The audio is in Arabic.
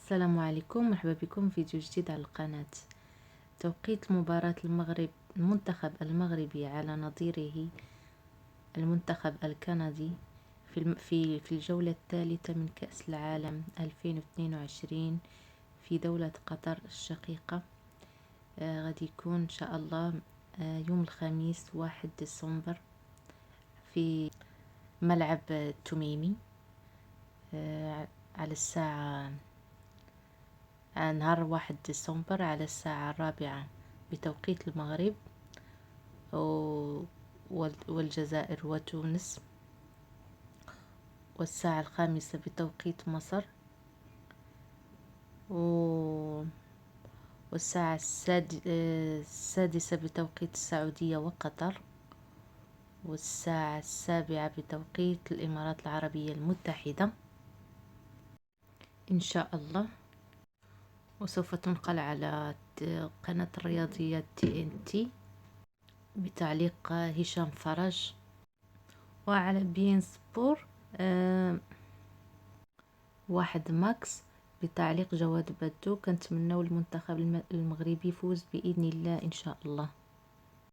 السلام عليكم، مرحبا بكم في فيديو جديد على القناة. توقيت مباراة المنتخب المغربي على نظيره المنتخب الكندي في الجولة الثالثة من كأس العالم 2022 في دولة قطر الشقيقة. غادي يكون إن شاء الله يوم الخميس 1 ديسمبر في ملعب التميمي على الساعة نهار 1 ديسمبر على الساعة 4 بتوقيت المغرب والجزائر وتونس، والساعة 5 بتوقيت مصر، والساعة 6 بتوقيت السعودية وقطر، والساعة 7 بتوقيت الإمارات العربية المتحدة إن شاء الله. وسوف تنقل على قناة الرياضيات TNT بتعليق هشام فرج، وعلى بين سبور 1 ماكس بتعليق جواد بدو. كنتمنوا المنتخب المغربي يفوز بإذن الله إن شاء الله.